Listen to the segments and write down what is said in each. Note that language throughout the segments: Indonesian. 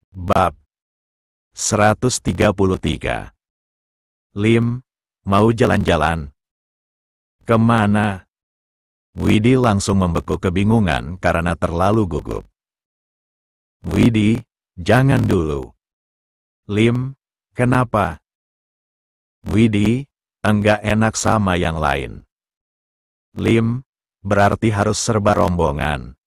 Bab 133. Lim, mau jalan-jalan? Kemana? Widi langsung membeku kebingungan karena terlalu gugup. Widi, jangan dulu. Lim, kenapa? Widi, enggak enak sama yang lain. Lim, berarti harus serba rombongan.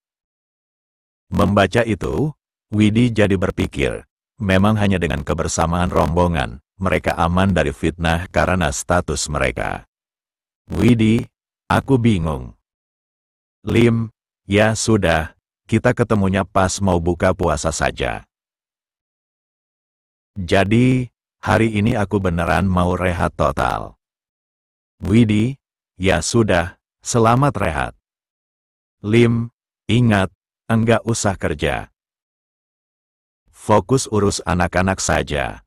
Membaca itu, Widi jadi berpikir, memang hanya dengan kebersamaan rombongan, mereka aman dari fitnah karena status mereka. Widi, aku bingung. Lim, ya sudah, kita ketemunya pas mau buka puasa saja. Jadi, hari ini aku beneran mau rehat total. Widi, ya sudah, selamat rehat. Lim, ingat, enggak usah kerja. Fokus urus anak-anak saja.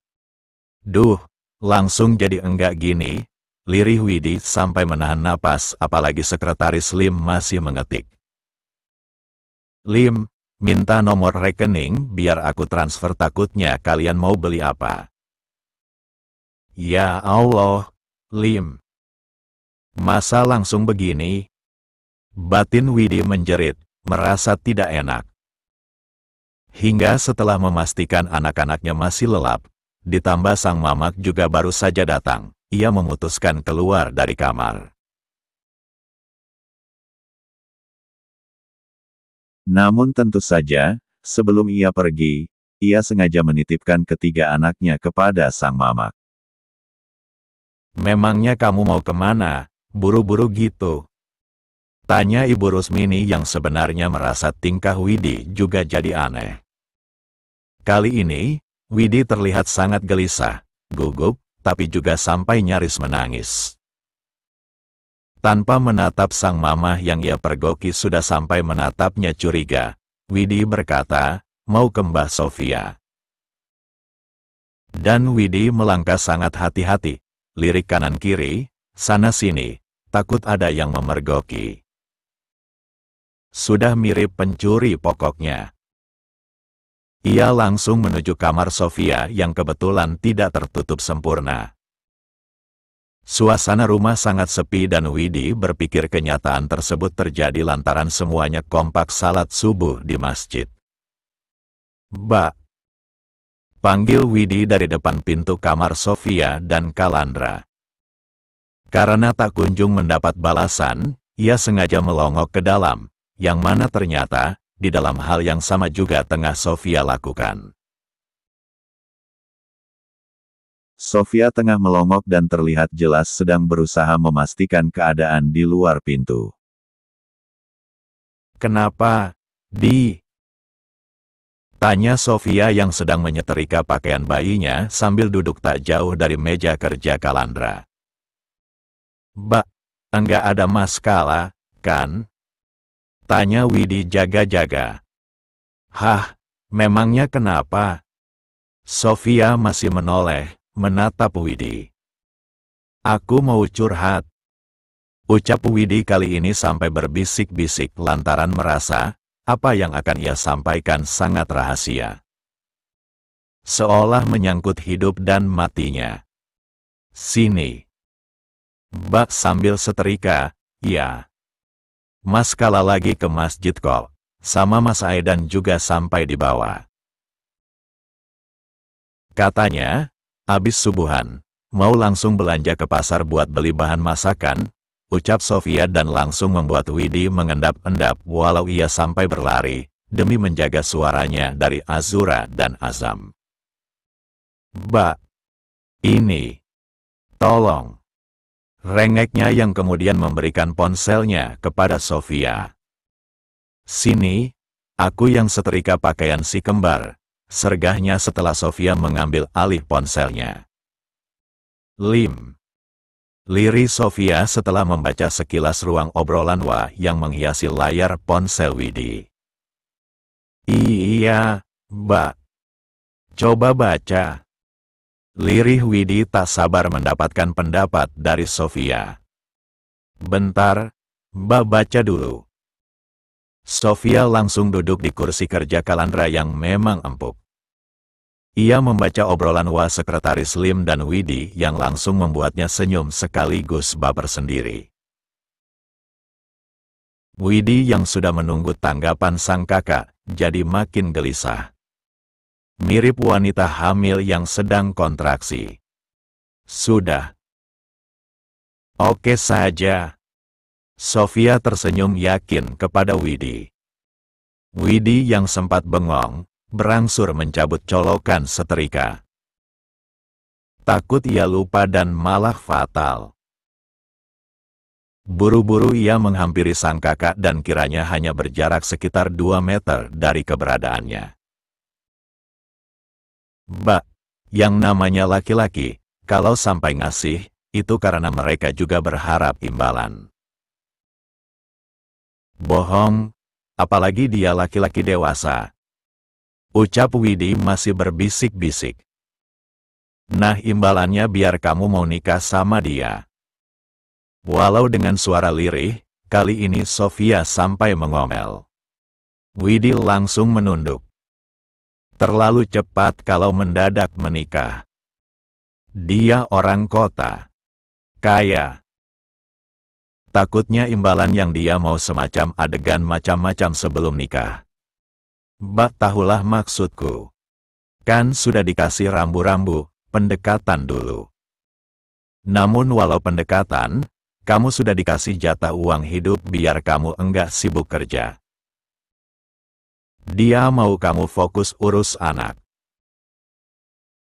Duh, langsung jadi enggak gini, lirih Widi sampai menahan napas apalagi sekretaris Lim masih mengetik. Lim, minta nomor rekening biar aku transfer takutnya kalian mau beli apa. Ya Allah, Lim. Masa langsung begini? Batin Widi menjerit, merasa tidak enak. Hingga setelah memastikan anak-anaknya masih lelap, ditambah sang mamak juga baru saja datang, ia memutuskan keluar dari kamar. Namun tentu saja, sebelum ia pergi, ia sengaja menitipkan ketiga anaknya kepada sang mamak. Memangnya kamu mau kemana? Buru-buru gitu. Tanya Ibu Rusmini yang sebenarnya merasa tingkah Widi juga jadi aneh. Kali ini, Widi terlihat sangat gelisah, gugup, tapi juga sampai nyaris menangis. Tanpa menatap sang mamah yang ia pergoki sudah sampai menatapnya curiga, Widi berkata, mau ke Mbah Sofia. Dan Widi melangkah sangat hati-hati, lirik kanan-kiri, sana-sini, takut ada yang memergoki. Sudah mirip pencuri pokoknya. Ia langsung menuju kamar Sofia yang kebetulan tidak tertutup sempurna. Suasana rumah sangat sepi dan Widi berpikir kenyataan tersebut terjadi lantaran semuanya kompak salat subuh di masjid. Mbak, panggil Widi dari depan pintu kamar Sofia dan Kalandra. Karena tak kunjung mendapat balasan, ia sengaja melongok ke dalam, yang mana ternyata, di dalam hal yang sama juga tengah Sofia lakukan. Sofia tengah melongok dan terlihat jelas sedang berusaha memastikan keadaan di luar pintu. Kenapa, Di? Tanya Sofia yang sedang menyetrika pakaian bayinya sambil duduk tak jauh dari meja kerja Kalandra. Mbak, enggak ada masalah, kan? Tanya Widi jaga-jaga. Hah, memangnya kenapa? Sofia masih menoleh, menatap Widi. Aku mau curhat. Ucap Widi kali ini sampai berbisik-bisik lantaran merasa, apa yang akan ia sampaikan sangat rahasia. Seolah menyangkut hidup dan matinya. Sini. Mbak sambil setrika, ya. Mas kala lagi ke masjid kok, sama Mas Aidan juga sampai di bawah. Katanya, abis subuhan, mau langsung belanja ke pasar buat beli bahan masakan, ucap Sofia dan langsung membuat Widi mengendap-endap walau ia sampai berlari, demi menjaga suaranya dari Azura dan Azam. Mbak, ini, tolong. Rengeknya yang kemudian memberikan ponselnya kepada Sofia. Sini, aku yang setrika pakaian si kembar, sergahnya setelah Sofia mengambil alih ponselnya. Lim. Lirih Sofia setelah membaca sekilas ruang obrolan yang menghiasi layar ponsel Widi. Iya, Mbak. Coba baca. Lirih Widi tak sabar mendapatkan pendapat dari Sofia. Bentar, Mbak baca dulu. Sofia langsung duduk di kursi kerja Kalandra yang memang empuk. Ia membaca obrolan Sekretaris Lim dan Widi yang langsung membuatnya senyum sekaligus baper sendiri. Widi yang sudah menunggu tanggapan sang kakak, jadi makin gelisah. Mirip wanita hamil yang sedang kontraksi. Sudah. Oke saja. Sofia tersenyum yakin kepada Widi. Widi yang sempat bengong, berangsur mencabut colokan setrika. Takut ia lupa dan malah fatal. Buru-buru ia menghampiri sang kakak dan kiranya hanya berjarak sekitar 2 meter dari keberadaannya. Mbak, yang namanya laki-laki, kalau sampai ngasih, itu karena mereka juga berharap imbalan. Bohong, apalagi dia laki-laki dewasa. Ucap Widi masih berbisik-bisik. Nah, imbalannya biar kamu mau nikah sama dia. Walau dengan suara lirih, kali ini Sofia sampai mengomel. Widi langsung menunduk. Terlalu cepat kalau mendadak menikah. Dia orang kota. Kaya. Takutnya imbalan yang dia mau semacam adegan macam-macam sebelum nikah. Mbak tahulah maksudku. Kan sudah dikasih rambu-rambu, pendekatan dulu. Namun walau pendekatan, kamu sudah dikasih jatah uang hidup biar kamu enggak sibuk kerja. Dia mau kamu fokus urus anak.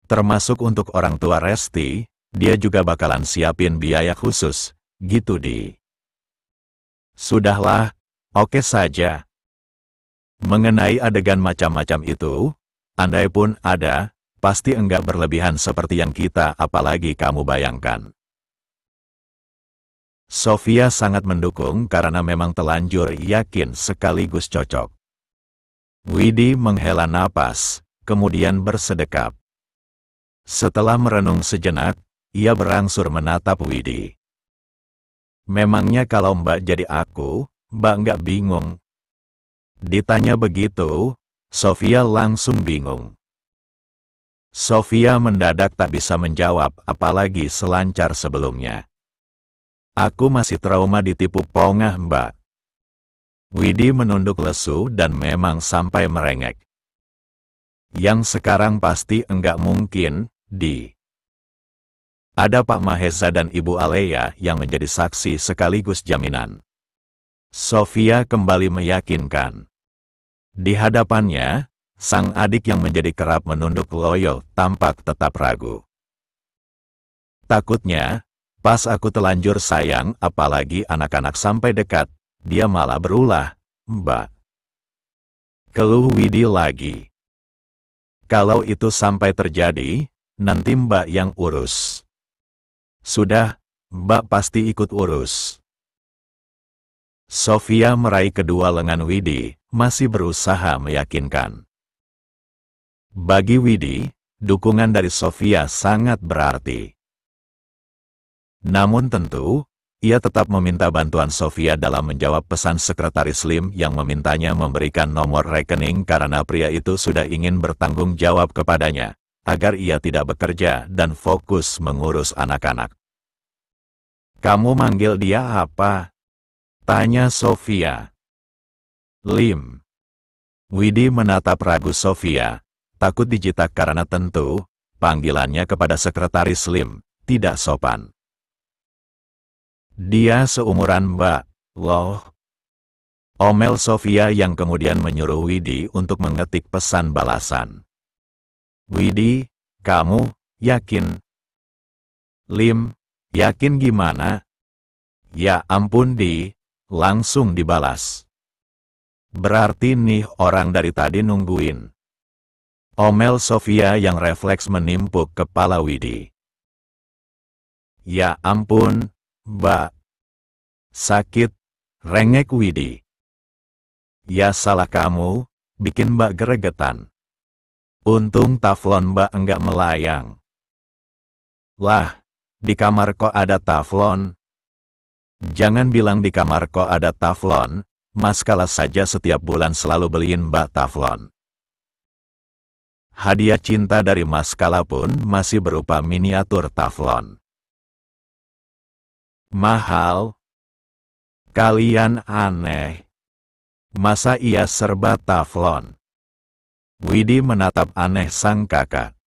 Termasuk untuk orang tua Resti, dia juga bakalan siapin biaya khusus, gitu di. Sudahlah, oke saja. Mengenai adegan macam-macam itu, andai pun ada, pasti enggak berlebihan seperti yang kita apalagi kamu bayangkan. Sofia sangat mendukung karena memang telanjur yakin sekaligus cocok. Widi menghela napas, kemudian bersedekap. Setelah merenung sejenak, ia berangsur menatap Widi. Memangnya kalau Mbak jadi aku, Mbak nggak bingung? Ditanya begitu, Sofia langsung bingung. Sofia mendadak tak bisa menjawab apalagi selancar sebelumnya. Aku masih trauma ditipu pongah, Mbak. Widi menunduk lesu dan memang sampai merengek. Yang sekarang pasti enggak mungkin, Di. Ada Pak Mahesa dan Ibu Alea yang menjadi saksi sekaligus jaminan. Sofia kembali meyakinkan. Di hadapannya, sang adik yang menjadi kerap menunduk loyo tampak tetap ragu. Takutnya, pas aku telanjur sayang apalagi anak-anak sampai dekat, dia malah berulah, Mbak. Keluh Widi lagi. Kalau itu sampai terjadi, nanti Mbak yang urus. Sudah, Mbak pasti ikut urus. Sofia meraih kedua lengan Widi, masih berusaha meyakinkan. Bagi Widi, dukungan dari Sofia sangat berarti. Namun tentu, ia tetap meminta bantuan Sofia dalam menjawab pesan Sekretaris Lim yang memintanya memberikan nomor rekening karena pria itu sudah ingin bertanggung jawab kepadanya, agar ia tidak bekerja dan fokus mengurus anak-anak. Kamu manggil dia apa? Tanya Sofia. Lim. Widi menatap ragu Sofia, takut dijitak karena tentu, panggilannya kepada Sekretaris Lim tidak sopan. Dia seumuran Mbak, loh. Omel Sofia yang kemudian menyuruh Widi untuk mengetik pesan balasan. Widi, kamu, yakin? Lim, yakin gimana? Ya ampun Di, langsung dibalas. Berarti nih orang dari tadi nungguin. Omel Sofia yang refleks menimpuk kepala Widi. Ya ampun, Mbak. Sakit, rengek Widi. Ya salah kamu, bikin Mbak geregetan. Untung taflon Mbak enggak melayang. Lah, di kamar kok ada taflon? Jangan bilang di kamar kok ada taflon, Mas Kala saja setiap bulan selalu beliin Mbak taflon. Hadiah cinta dari Mas Kala pun masih berupa miniatur taflon. Mahal? Kalian aneh. Masa iya serba taflon? Widi menatap aneh sang kakak.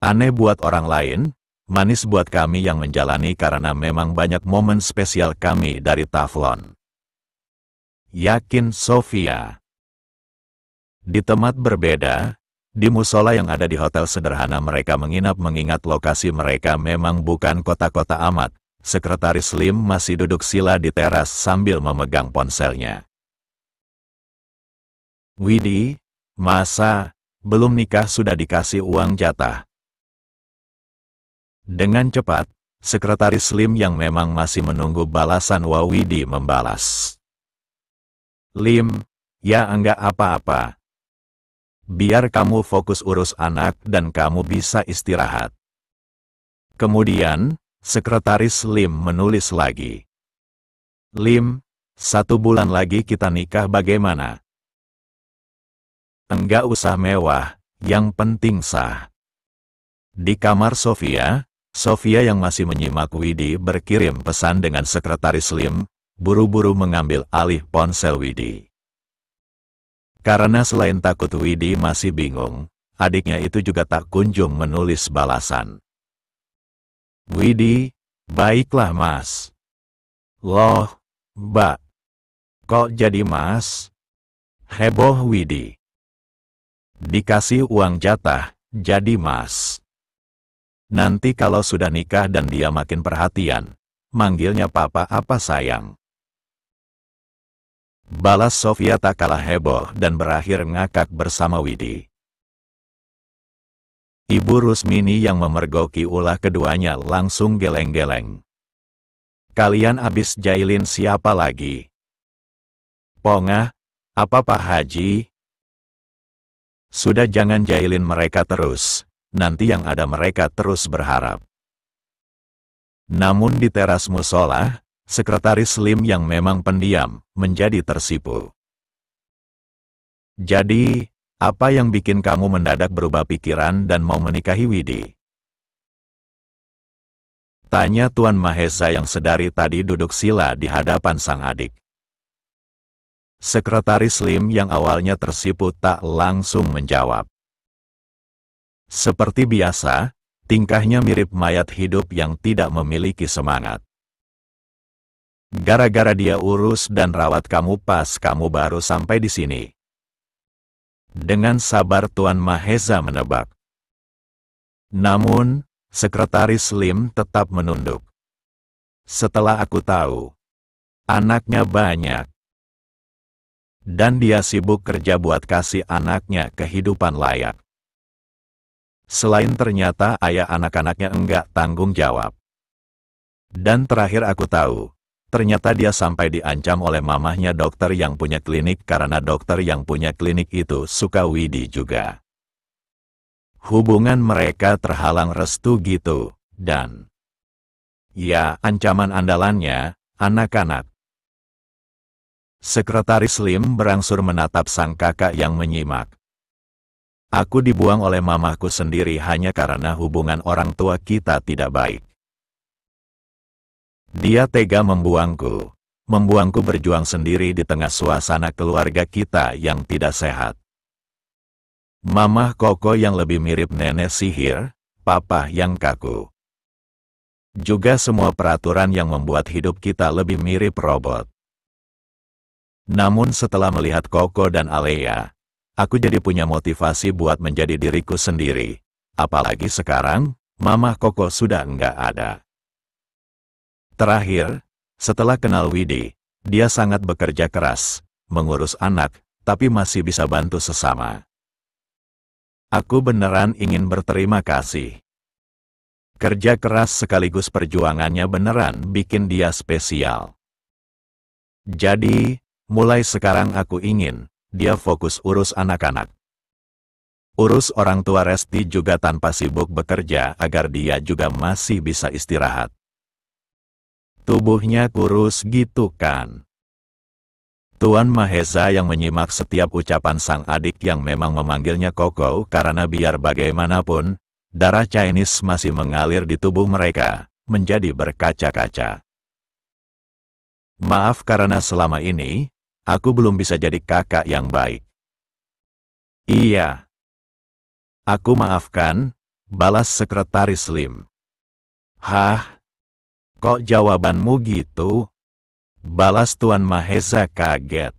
Aneh buat orang lain, manis buat kami yang menjalani karena memang banyak momen spesial kami dari taflon. Yakin Sofia. Di tempat berbeda, di musola yang ada di hotel sederhana mereka menginap mengingat lokasi mereka memang bukan kota-kota amat. Sekretaris Lim masih duduk sila di teras sambil memegang ponselnya. Widi, masa belum nikah sudah dikasih uang jatah? Dengan cepat, Sekretaris Lim yang memang masih menunggu balasan Widi membalas. Lim, ya enggak apa-apa. Biar kamu fokus urus anak dan kamu bisa istirahat. Kemudian, Sekretaris Lim menulis lagi. Lim, 1 bulan lagi kita nikah bagaimana? Enggak usah mewah, yang penting sah. Di kamar Sofia yang masih menyimak Widi berkirim pesan dengan Sekretaris Lim, buru-buru mengambil alih ponsel Widi. Karena selain takut Widi masih bingung, adiknya itu juga tak kunjung menulis balasan. Widi, baiklah Mas. Loh, Mbak. Kok jadi Mas? Heboh Widi. Dikasih uang jatah, jadi Mas. Nanti kalau sudah nikah dan dia makin perhatian, manggilnya papa apa sayang. Balas Sofia tak kalah heboh dan berakhir ngakak bersama Widi. Ibu Rusmini yang memergoki ulah keduanya langsung geleng-geleng. Kalian abis jailin siapa lagi? Pongah, apa Pak Haji? Sudah jangan jailin mereka terus. Nanti yang ada mereka terus berharap. Namun di teras musola, Sekretaris Lim yang memang pendiam, menjadi tersipu. Jadi, apa yang bikin kamu mendadak berubah pikiran dan mau menikahi Widi? Tanya Tuan Mahesa yang sedari tadi duduk sila di hadapan sang adik. Sekretaris Lim yang awalnya tersipu tak langsung menjawab. Seperti biasa, tingkahnya mirip mayat hidup yang tidak memiliki semangat. Gara-gara dia urus dan rawat kamu pas kamu baru sampai di sini. Dengan sabar Tuan Mahesa menebak. Namun, Sekretaris Lim tetap menunduk. Setelah aku tahu, anaknya banyak. Dan dia sibuk kerja buat kasih anaknya kehidupan layak. Selain ternyata ayah anak-anaknya enggak tanggung jawab. Dan terakhir aku tahu, ternyata dia sampai diancam oleh mamahnya dokter yang punya klinik karena dokter yang punya klinik itu suka Widi juga. Hubungan mereka terhalang restu gitu, dan ya ancaman andalannya, anak-anak. Sekretaris Lim berangsur menatap sang kakak yang menyimak. Aku dibuang oleh mamaku sendiri hanya karena hubungan orang tua kita tidak baik. Dia tega membuangku berjuang sendiri di tengah suasana keluarga kita yang tidak sehat. Mamah Koko yang lebih mirip nenek sihir, papa yang kaku. Juga semua peraturan yang membuat hidup kita lebih mirip robot. Namun setelah melihat Koko dan Alea, aku jadi punya motivasi buat menjadi diriku sendiri. Apalagi sekarang, Mamah Koko sudah enggak ada. Terakhir, setelah kenal Widi, dia sangat bekerja keras, mengurus anak, tapi masih bisa bantu sesama. Aku beneran ingin berterima kasih. Kerja keras sekaligus perjuangannya beneran bikin dia spesial. Jadi, mulai sekarang aku ingin dia fokus urus anak-anak. Urus orang tua Resti juga tanpa sibuk bekerja agar dia juga masih bisa istirahat. Tubuhnya kurus gitu kan. Tuan Mahesa yang menyimak setiap ucapan sang adik yang memang memanggilnya Koko karena biar bagaimanapun, darah Chinese masih mengalir di tubuh mereka, menjadi berkaca-kaca. Maaf karena selama ini, aku belum bisa jadi kakak yang baik. Iya. Aku maafkan, balas Sekretaris Lim. Hah? Kok jawabanmu gitu? Balas Tuan Mahesa kaget.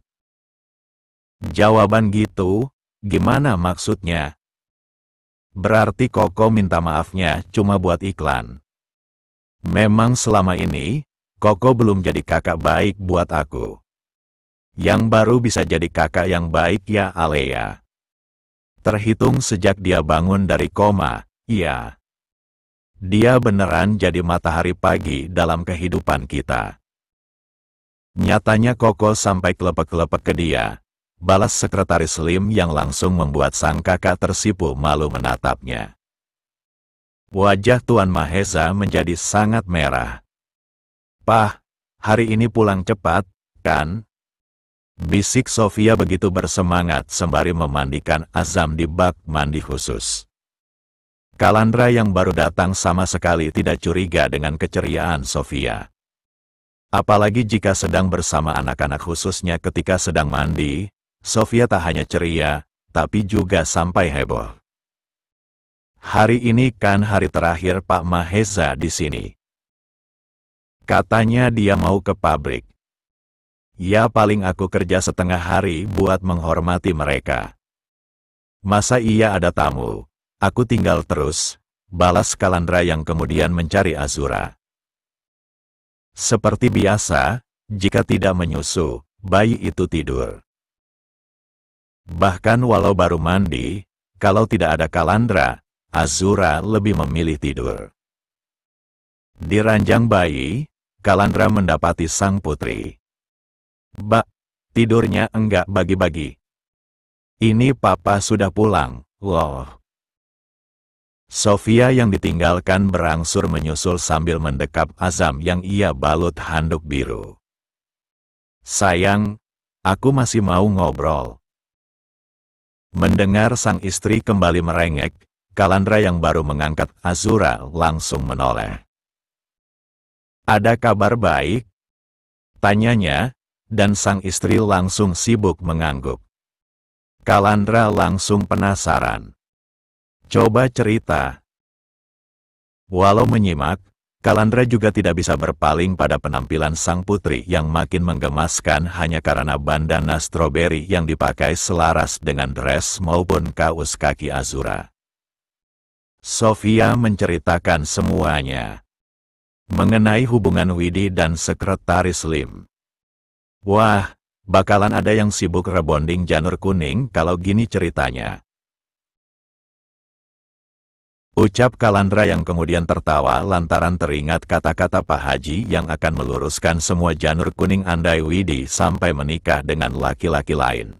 Jawaban gitu, gimana maksudnya? Berarti Koko minta maafnya cuma buat iklan. Memang selama ini, Koko belum jadi kakak baik buat aku. Yang baru bisa jadi kakak yang baik ya Alea. Terhitung sejak dia bangun dari koma, iya. Dia beneran jadi matahari pagi dalam kehidupan kita. Nyatanya Koko sampai kelepek-kelepek ke dia, balas Sekretaris Lim yang langsung membuat sang kakak tersipu malu menatapnya. Wajah Tuan Mahesa menjadi sangat merah. Pah, hari ini pulang cepat, kan? Bisik Sofia begitu bersemangat sembari memandikan Azam di bak mandi khusus. Kalandra yang baru datang sama sekali tidak curiga dengan keceriaan Sofia. Apalagi jika sedang bersama anak-anak khususnya ketika sedang mandi, Sofia tak hanya ceria, tapi juga sampai heboh. Hari ini kan hari terakhir Pak Mahesa di sini. Katanya dia mau ke pabrik. Ya paling aku kerja setengah hari buat menghormati mereka. Masa iya ada tamu? Aku tinggal terus, balas Kalandra yang kemudian mencari Azura. Seperti biasa, jika tidak menyusu, bayi itu tidur. Bahkan walau baru mandi, kalau tidak ada Kalandra, Azura lebih memilih tidur. Di ranjang bayi, Kalandra mendapati sang putri. Mbak, tidurnya enggak bagi-bagi. Ini papa sudah pulang, loh. Sofia yang ditinggalkan berangsur menyusul sambil mendekap Azam yang ia balut handuk biru. Sayang, aku masih mau ngobrol. Mendengar sang istri kembali merengek, Kalandra yang baru mengangkat Azura langsung menoleh. Ada kabar baik? Tanyanya, dan sang istri langsung sibuk mengangguk. Kalandra langsung penasaran. Coba cerita. Walau menyimak, Kalandra juga tidak bisa berpaling pada penampilan sang putri yang makin menggemaskan hanya karena bandana stroberi yang dipakai selaras dengan dress maupun kaos kaki Azura. Sofia menceritakan semuanya. Mengenai hubungan Widi dan Sekretaris Lim. Wah, bakalan ada yang sibuk rebonding janur kuning kalau gini ceritanya. Ucap Kalandra yang kemudian tertawa lantaran teringat kata-kata Pak Haji yang akan meluruskan semua janur kuning andai Widi sampai menikah dengan laki-laki lain.